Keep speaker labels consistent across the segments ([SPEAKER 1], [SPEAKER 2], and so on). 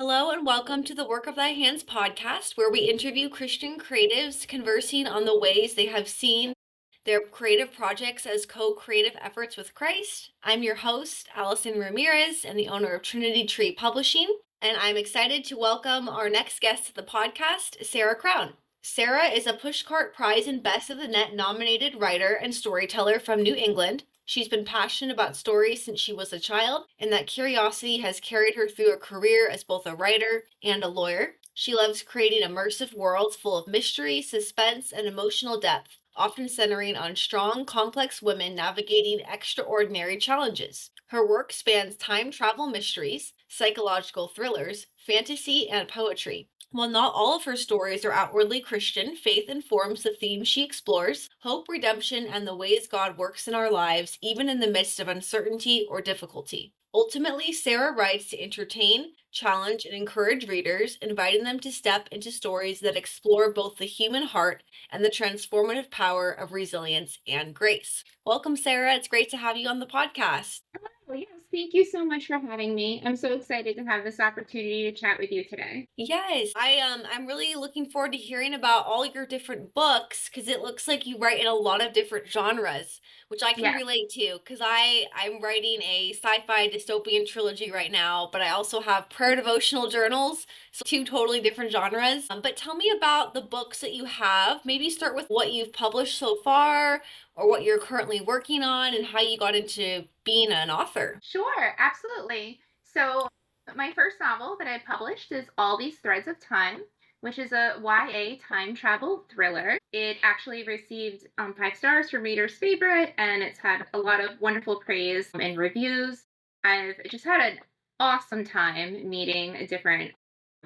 [SPEAKER 1] Hello and welcome to the Work of Thy Hands podcast, where we interview Christian creatives conversing on the ways they have seen their creative projects as co-creative efforts with Christ. I'm your host, Allison Ramirez, and the owner of Trinity Publishing, and I'm excited to welcome our next guest to the podcast, Sarah Crowne. Sarah is a Pushcart Prize and Best of the Net nominated writer and storyteller from New England. She's been passionate about stories since she was a child, and that curiosity has carried her through a career as both a writer and a lawyer. She loves creating immersive worlds full of mystery, suspense, and emotional depth, often centering on strong, complex women navigating extraordinary challenges. Her work spans time travel mysteries, psychological thrillers, fantasy, and poetry. While not all of her stories are outwardly Christian, faith informs the themes she explores: hope, redemption, and the ways God works in our lives, even in the midst of uncertainty or difficulty. Ultimately, Sarah writes to entertain, challenge, and encourage readers, inviting them to step into stories that explore both the human heart and the transformative power of resilience and grace. Welcome, Sarah. It's great to have you on the podcast.
[SPEAKER 2] Well, yes, thank you so much for having me. I'm so excited to have this opportunity to chat with you today.
[SPEAKER 1] Yes, I'm really looking forward to hearing about all your different books because it looks like you write in a lot of different genres, which I can
[SPEAKER 2] Yes.
[SPEAKER 1] relate to because I'm writing a sci-fi dystopian trilogy right now, but I also have prayer devotional journals, so two totally different genres. But tell me about the books that you have. Maybe start with what you've published so far or what you're currently working on and how you got into being an author.
[SPEAKER 2] Sure, absolutely. So, my first novel that I published is All These Threads of Time, which is a YA time travel thriller. It actually received 5 stars from readers' favorite, and it's had a lot of wonderful praise and reviews. I've just had an awesome time meeting different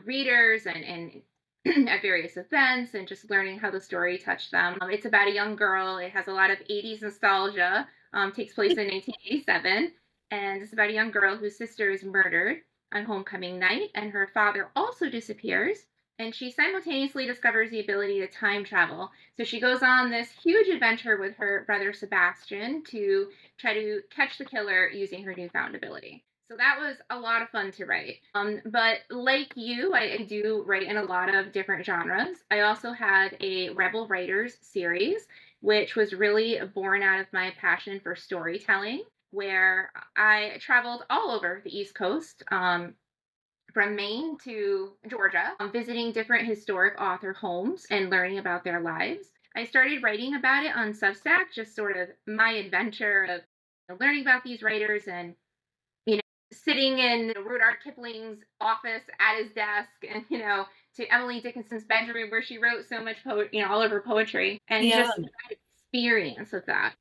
[SPEAKER 2] readers and at various events and just learning how the story touched them. It's about a young girl. It has a lot of 80s nostalgia. Takes place in 1987, and it's about a young girl whose sister is murdered on homecoming night, and her father also disappears. And she simultaneously discovers the ability to time travel. So she goes on this huge adventure with her brother Sebastian to try to catch the killer using her newfound ability. So that was a lot of fun to write. But like you, I do write in a lot of different genres. I also had a Rebel Writers series, which was really born out of my passion for storytelling, where I traveled all over the East Coast, from Maine to Georgia, visiting different historic author homes and learning about their lives. I started writing about it on Substack, just sort of my adventure of learning about these writers and sitting in Rudyard Kipling's office at his desk and, to Emily Dickinson's bedroom where she wrote so much all of her poetry and
[SPEAKER 1] Yeah.
[SPEAKER 2] just that experience of that.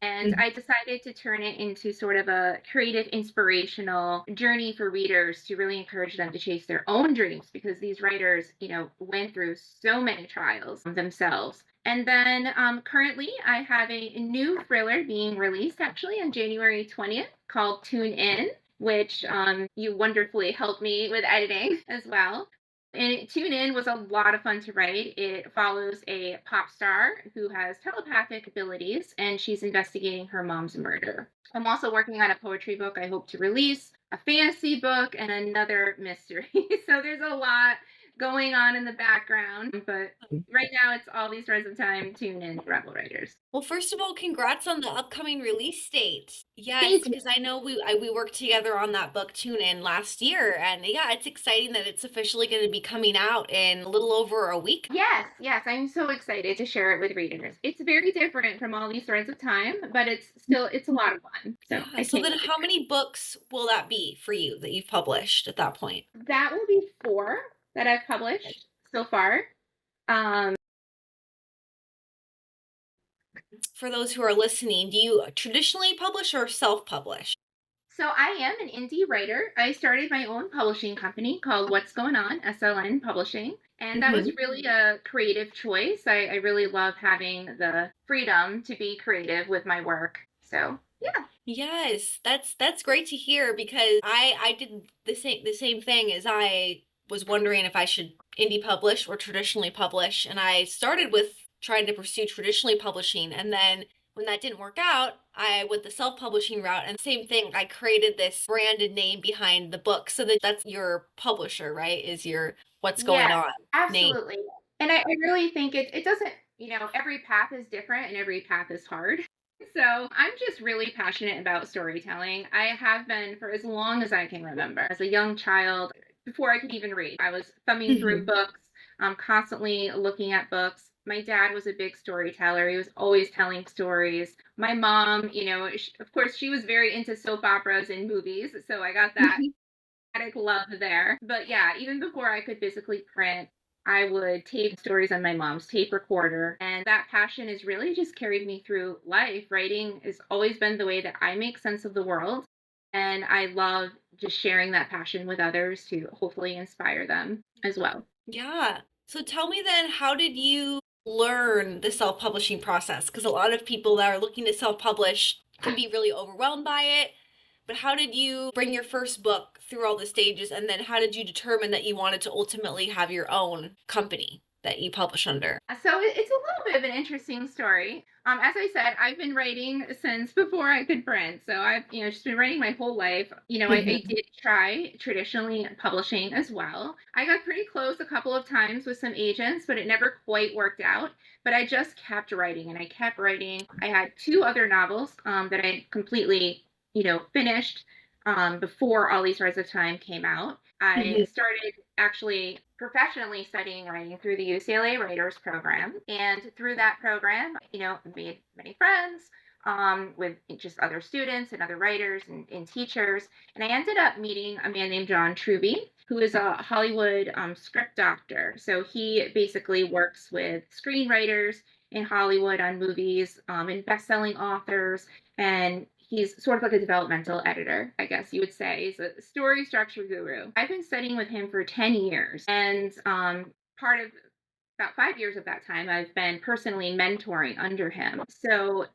[SPEAKER 2] And I decided to turn it into sort of a creative, inspirational journey for readers to really encourage them to chase their own dreams because these writers, went through so many trials themselves. And then currently, I have a new thriller being released actually on January 20th called Tune In, which you wonderfully helped me with editing as well. And Tune In was a lot of fun to write. It follows a pop star who has telepathic abilities and she's investigating her mom's murder. I'm also working on a poetry book I hope to release, a fantasy book, and another mystery. So there's a lot going on in the background, but right now it's All These Threads of Time, Tune In, Rebel Writers.
[SPEAKER 1] Well, first of all, congrats on the upcoming release date. Yes,
[SPEAKER 2] Thank you.
[SPEAKER 1] because I know we worked together on that book Tune In last year, and yeah, it's exciting that it's officially going to be coming out in a little over a week.
[SPEAKER 2] Yes, yes, I'm so excited to share it with readers. It's very different from All These Threads of Time, but it's a lot of fun. So
[SPEAKER 1] Yeah.
[SPEAKER 2] I
[SPEAKER 1] So
[SPEAKER 2] can't
[SPEAKER 1] then,
[SPEAKER 2] wait to
[SPEAKER 1] how
[SPEAKER 2] share.
[SPEAKER 1] many books will that be for you that you've published at that point?
[SPEAKER 2] That will be 4 that I've published so far. Um,
[SPEAKER 1] For those who are listening, do you traditionally publish or self-publish?
[SPEAKER 2] so I am an indie writer. I started my own publishing company called What's Going On, SLN Publishing. And that was
[SPEAKER 1] Mhm.
[SPEAKER 2] really a creative choice. I really love having the freedom to be creative with my work. So, yeah.
[SPEAKER 1] Yes, that's great to hear because I did the same thing as I was wondering if I should indie publish or traditionally publish, and I started with trying to pursue traditionally publishing, and then When that didn't work out, I went the self-publishing route, and same thing, I created this branded name behind the book so that that's your publisher, right? Is your what's going
[SPEAKER 2] Yes,
[SPEAKER 1] on name.
[SPEAKER 2] absolutely. And I really think it doesn't, every path is different and every path is hard. So I'm just really passionate about storytelling. I have been for as long as I can remember. As a young child, before I could even read, I was thumbing through
[SPEAKER 1] Mhm.
[SPEAKER 2] books, constantly looking at books. My dad was a big storyteller. He was always telling stories. My mom, of course, she was very into soap operas and movies. So I got that love there. But yeah, even before I could physically print, I would tape stories on my mom's tape recorder. And that passion has really just carried me through life. Writing has always been the way that I make sense of the world. And I love just sharing that passion with others to hopefully inspire them as well.
[SPEAKER 1] Yeah. So tell me then, how did you learn the self-publishing process? Because a lot of people that are looking to self-publish can be really overwhelmed by it. But how did you bring your first book through all the stages? And then how did you determine that you wanted to ultimately have your own company that you publish under?
[SPEAKER 2] So it's a little bit of an interesting story. As I said, I've been writing since before I could print. So I've, just been writing my whole life. I did try traditionally publishing as well. I got pretty close a couple of times with some agents, but it never quite worked out. But I just kept writing and I kept writing. I had two other novels that I completely, finished before All These Rise of Time came out. I
[SPEAKER 1] Mhm.
[SPEAKER 2] started actually professionally studying writing through the UCLA Writers Program. And through that program, made many friends with just other students and other writers and teachers. And I ended up meeting a man named John Truby, who is a Hollywood script doctor. So he basically works with screenwriters in Hollywood on movies and best-selling authors, and he's sort of like a developmental editor, I guess you would say. He's a story structure guru. I've been studying with him for 10 years, and part of about 5 years of that time, I've been personally mentoring under him. So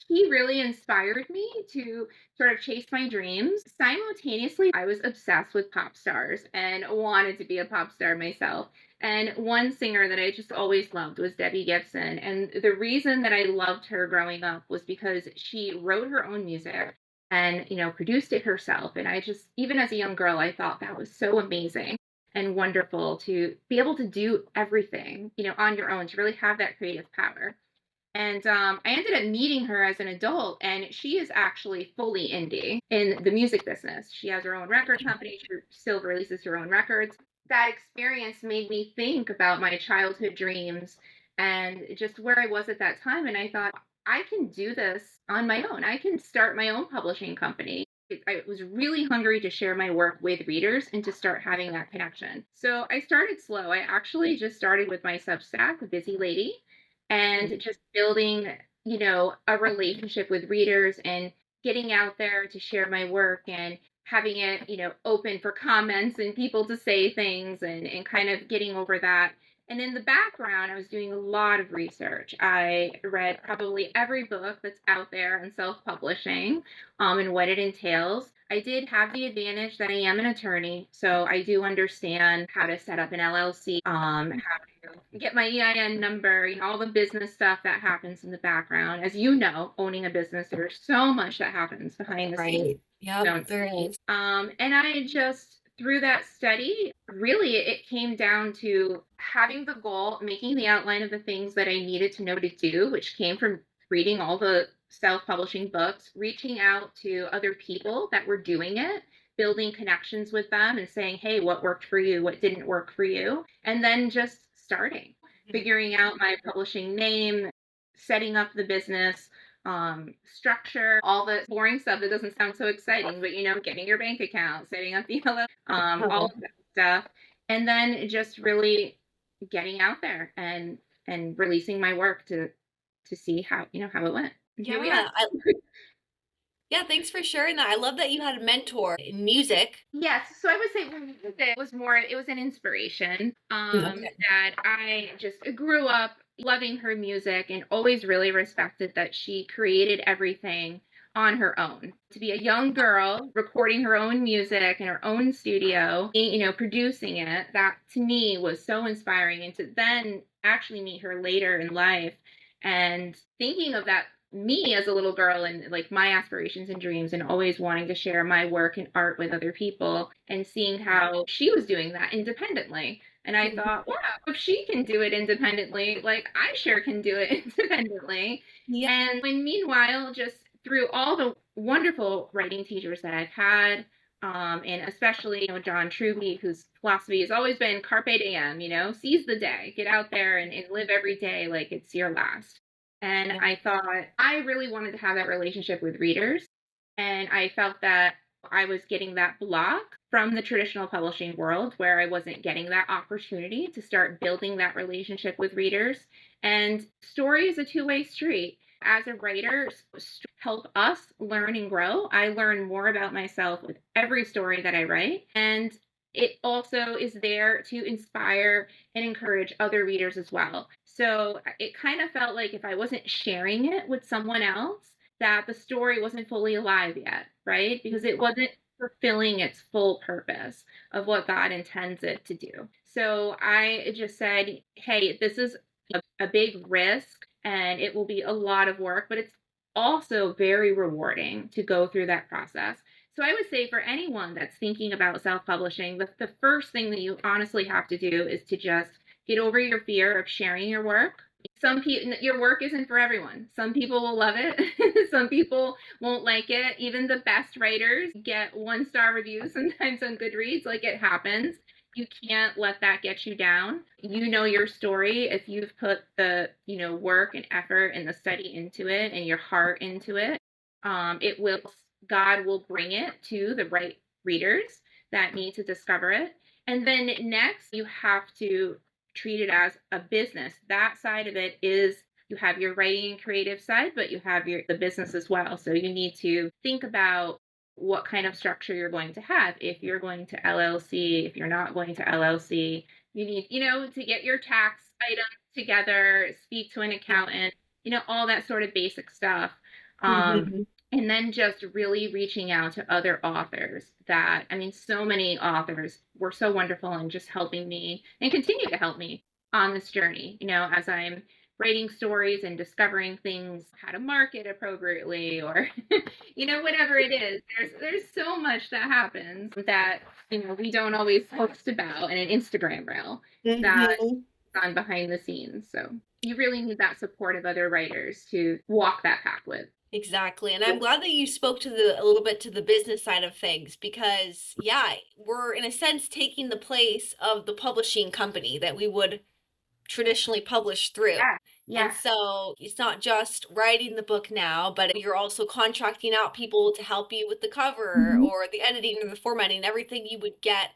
[SPEAKER 2] he really inspired me to sort of chase my dreams. Simultaneously, I was obsessed with pop stars and wanted to be a pop star myself. And one singer that I just always loved was Debbie Gibson. And the reason that I loved her growing up was because she wrote her own music and, produced it herself. And I just, even as a young girl, I thought that was so amazing and wonderful to be able to do everything, on your own, to really have that creative power. And I ended up meeting her as an adult, and she is actually fully indie in the music business. She has her own record company, she still releases her own records. That experience made me think about my childhood dreams and just where I was at that time. And I thought, I can do this on my own. I can start my own publishing company. I was really hungry to share my work with readers and to start having that connection. So I started slow. I actually just started with my Substack, Busy Lady, and just building, a relationship with readers and getting out there to share my work and having it, open for comments and people to say things and kind of getting over that. And in the background, I was doing a lot of research. I read probably every book that's out there on self publishing and what it entails. I did have the advantage that I am an attorney, so I do understand how to set up an LLC, how to get my EIN number, all the business stuff that happens in the background. As you know, owning a business, there's so much that happens behind the scenes.
[SPEAKER 1] Right. Yep,
[SPEAKER 2] Don't
[SPEAKER 1] there
[SPEAKER 2] see.
[SPEAKER 1] is.
[SPEAKER 2] And I just, through that study, really it came down to having the goal, making the outline of the things that I needed to know to do, which came from reading all the self-publishing books, reaching out to other people that were doing it, building connections with them and saying, hey, what worked for you? What didn't work for you? And then just starting,
[SPEAKER 1] Mhm.
[SPEAKER 2] figuring out my publishing name, setting up the business, structure, all the boring stuff that doesn't sound so exciting, but getting your bank account, setting up the LLC, all
[SPEAKER 1] Oh,
[SPEAKER 2] of that stuff, and then just really getting out there and releasing my work to see how it went. And here we are.
[SPEAKER 1] yeah. Yeah, thanks for sharing that. I love that you had a mentor in music.
[SPEAKER 2] Yes, so I would say it was an inspiration
[SPEAKER 1] Okay.
[SPEAKER 2] that I just grew up loving her music and always really respected that she created everything on her own. To be a young girl recording her own music in her own studio, producing it, that to me was so inspiring. And to then actually meet her later in life and thinking of that me as a little girl and like my aspirations and dreams and always wanting to share my work and art with other people and seeing how she was doing that independently. And I
[SPEAKER 1] Mhm.
[SPEAKER 2] thought, wow, if she can do it independently, like I sure can do it independently.
[SPEAKER 1] Yeah.
[SPEAKER 2] And when meanwhile, just through all the wonderful writing teachers that I've had, and especially, John Truby, whose philosophy has always been carpe diem, seize the day, get out there and live every day like it's your last. And
[SPEAKER 1] Yeah.
[SPEAKER 2] I thought I really wanted to have that relationship with readers. And I felt that I was getting that block from the traditional publishing world where I wasn't getting that opportunity to start building that relationship with readers. And story is a two-way street. As a writer, help us learn and grow. I learn more about myself with every story that I write. And it also is there to inspire and encourage other readers as well. So it kind of felt like if I wasn't sharing it with someone else, that the story wasn't fully alive yet, right? Because it wasn't fulfilling its full purpose of what God intends it to do. So I just said, hey, this is a big risk and it will be a lot of work, but it's also very rewarding to go through that process. So I would say for anyone that's thinking about self-publishing, the first thing that you honestly have to do is to just get over your fear of sharing your work. Some people, your work isn't for everyone. Some people will love it. Some people won't like it. Even the best writers get 1-star reviews sometimes on Goodreads. Like it happens. You can't let that get you down. You know your story. If you've put the, work and effort and the study into it and your heart into it, it will, God will bring it to the right readers that need to discover it. And then next, you have to treat it as a business. That side of it is you have your writing and creative side, but you have the business as well. So you need to think about what kind of structure you're going to have. If you're going to LLC, if you're not going to LLC, you need, to get your tax items together, speak to an accountant, all that sort of basic stuff. Um,
[SPEAKER 1] Mhm.
[SPEAKER 2] and then just really reaching out to other authors that, I mean, so many authors were so wonderful in just helping me and continue to help me on this journey, as I'm writing stories and discovering things, how to market appropriately or, whatever it is. There's so much that happens that, we don't always post about in an Instagram reel that
[SPEAKER 1] Mhm.
[SPEAKER 2] on behind the scenes. So you really need that support of other writers to walk that path with.
[SPEAKER 1] Exactly. And I'm glad that you spoke to a little bit to the business side of things because yeah, we're in a sense taking the place of the publishing company that we would traditionally publish through.
[SPEAKER 2] Yeah.
[SPEAKER 1] And
[SPEAKER 2] Yes.
[SPEAKER 1] so it's not just writing the book now, but you're also contracting out people to help you with the cover
[SPEAKER 2] Mhm.
[SPEAKER 1] or the editing or the formatting, everything you would get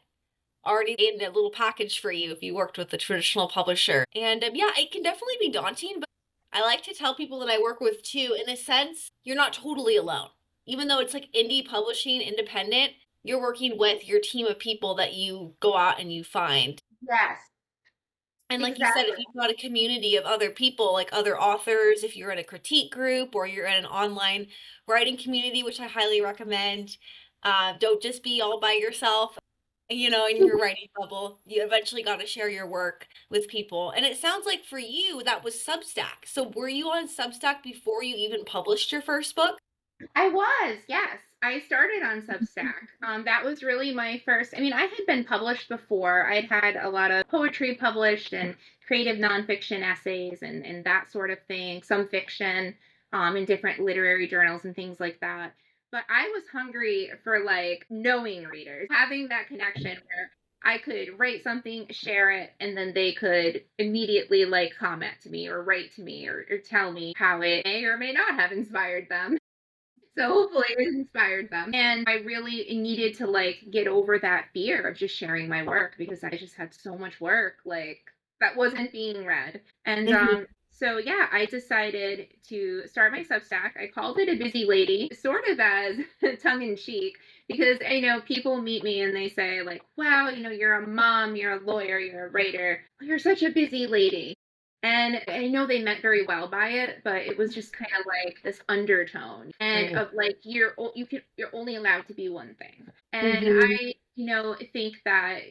[SPEAKER 1] already in a little package for you if you worked with the traditional publisher. And yeah, it can definitely be daunting, but I like to tell people that I work with too, in a sense, you're not totally alone. Even though it's like indie publishing, independent, you're working with your team of people that you go out and you find.
[SPEAKER 2] Yes.
[SPEAKER 1] And like you said, if
[SPEAKER 2] Exactly.
[SPEAKER 1] you've got a community of other people, like other authors, if you're in a critique group or you're in an online writing community, which I highly recommend, don't just be all by yourself, in your writing bubble. You eventually got to share your work with people. And it sounds like for you, that was Substack. So were you on Substack before you even published your first book?
[SPEAKER 2] I was, yes. I started on Substack. That was really my first. I mean, I had been published before. I'd had a lot of poetry published and creative nonfiction essays and that sort of thing, some fiction in different literary journals and things like that. But I was hungry for like knowing readers, having that connection where I could write something, share it, and then they could immediately like comment to me or write to me or tell me how it may or may not have inspired them. So hopefully it inspired them. And I really needed to like get over that fear of just sharing my work because I just had so much work like that wasn't being read. And
[SPEAKER 1] Mhm.
[SPEAKER 2] so yeah, I decided to start my Substack. I called it a busy lady, sort of as tongue in cheek, because people meet me and they say like, "Wow, you're a mom, you're a lawyer, you're a writer, you're such a busy lady." And I know they meant very well by it, but it was just kind of like this undertone and
[SPEAKER 1] Right.
[SPEAKER 2] of like you're only allowed to be one thing. And
[SPEAKER 1] Mhm.
[SPEAKER 2] I, think that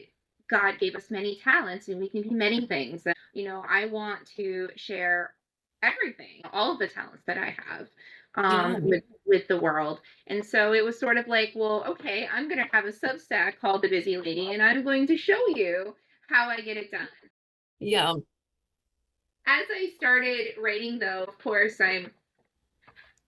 [SPEAKER 2] God gave us many talents and we can be many things. And, I want to share everything, all of the talents that I have
[SPEAKER 1] Yeah.
[SPEAKER 2] with the world. And so it was sort of like, well, okay, I'm going to have a Substack called The Busy Lady, and I'm going to show you how I get it done.
[SPEAKER 1] Yeah.
[SPEAKER 2] As I started writing, though, of course, I'm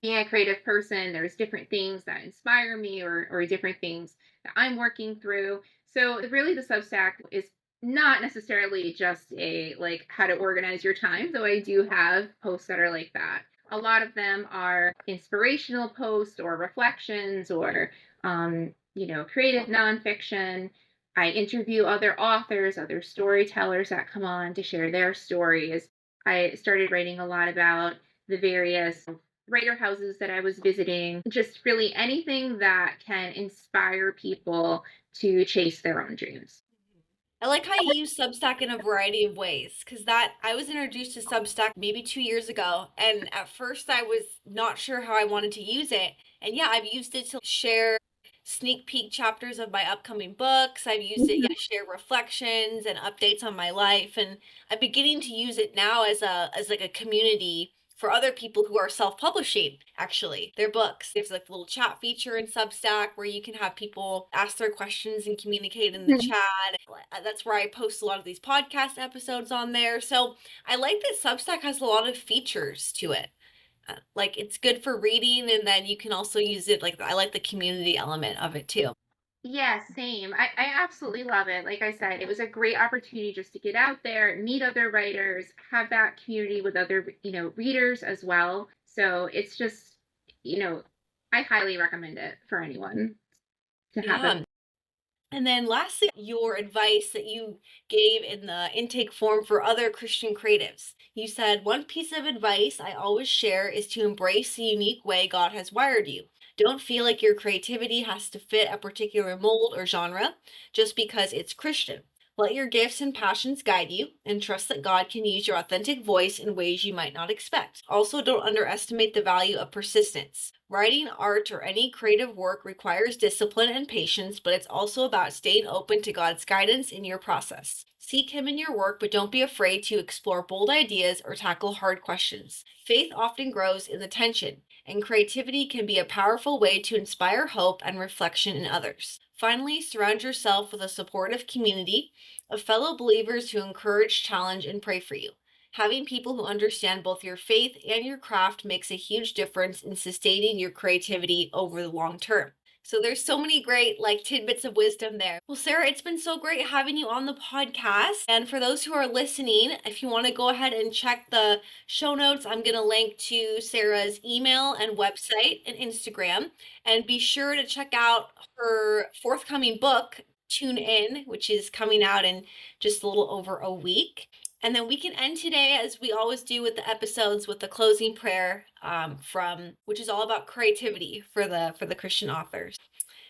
[SPEAKER 2] being a creative person, there's different things that inspire me or different things that I'm working through. So really the Substack is not necessarily just a like how to organize your time, though I do have posts that are like that. A lot of them are inspirational posts or reflections or creative nonfiction. I interview other authors, other storytellers that come on to share their stories. I started writing a lot about the various writer houses that I was visiting, just really anything that can inspire people to chase their own dreams.
[SPEAKER 1] I like how you use Substack in a variety of ways because that I was introduced to Substack maybe 2 years ago, and at first I was not sure how I wanted to use it. And yeah, I've used it to share sneak peek chapters of my upcoming books. I've used it, yeah,
[SPEAKER 2] Mhm.
[SPEAKER 1] to share reflections and updates on my life, and I'm beginning to use it now as like a community for other people who are self-publishing actually their books. There's like a little chat feature in Substack where you can have people ask their questions and communicate in the
[SPEAKER 2] Mhm.
[SPEAKER 1] chat. That's where I post a lot of these podcast episodes on there. So I like that Substack has a lot of features to it. Like it's good for reading, and then you can also use it. Like I like the community element of it too.
[SPEAKER 2] Yeah, same. I absolutely love it. Like I said, it was a great opportunity just to get out there, meet other writers, have that community with other, readers as well. So it's just, you know, I highly recommend it for anyone to have it.
[SPEAKER 1] Yeah. And then lastly, your advice that you gave in the intake form for other Christian creatives. You said, one piece of advice I always share is to embrace the unique way God has wired you. Don't feel like your creativity has to fit a particular mold or genre just because it's Christian. Let your gifts and passions guide you and trust that God can use your authentic voice in ways you might not expect. Also, don't underestimate the value of persistence. Writing, art, or any creative work requires discipline and patience, but it's also about staying open to God's guidance in your process. Seek Him in your work, but don't be afraid to explore bold ideas or tackle hard questions. Faith often grows in the tension, and creativity can be a powerful way to inspire hope and reflection in others. Finally, surround yourself with a supportive community of fellow believers who encourage, challenge, and pray for you. Having people who understand both your faith and your craft makes a huge difference in sustaining your creativity over the long term. So there's so many great like tidbits of wisdom there. Well, Sarah, it's been so great having you on the podcast. And for those who are listening, if you want to go ahead and check the show notes, I'm going to link to Sarah's email and website and Instagram. And be sure to check out her forthcoming book, Tune In, which is coming out in just a little over a week. And then we can end today, as we always do with the episodes, with the closing prayer from which is all about creativity for the Christian authors.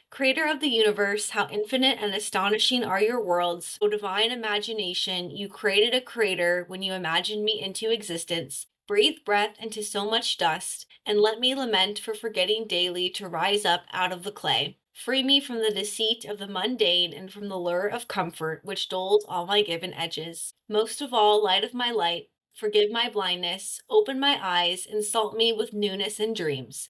[SPEAKER 1] Creator of the universe, how infinite and astonishing are your worlds. O divine imagination, you created a creator when you imagined me into existence. Breathe breath into so much dust, and let me lament for forgetting daily to rise up out of the clay. Free me from the deceit of the mundane and from the lure of comfort which dulls all my given edges. Most of all, light of my light, forgive my blindness, open my eyes, and salt me with newness and dreams.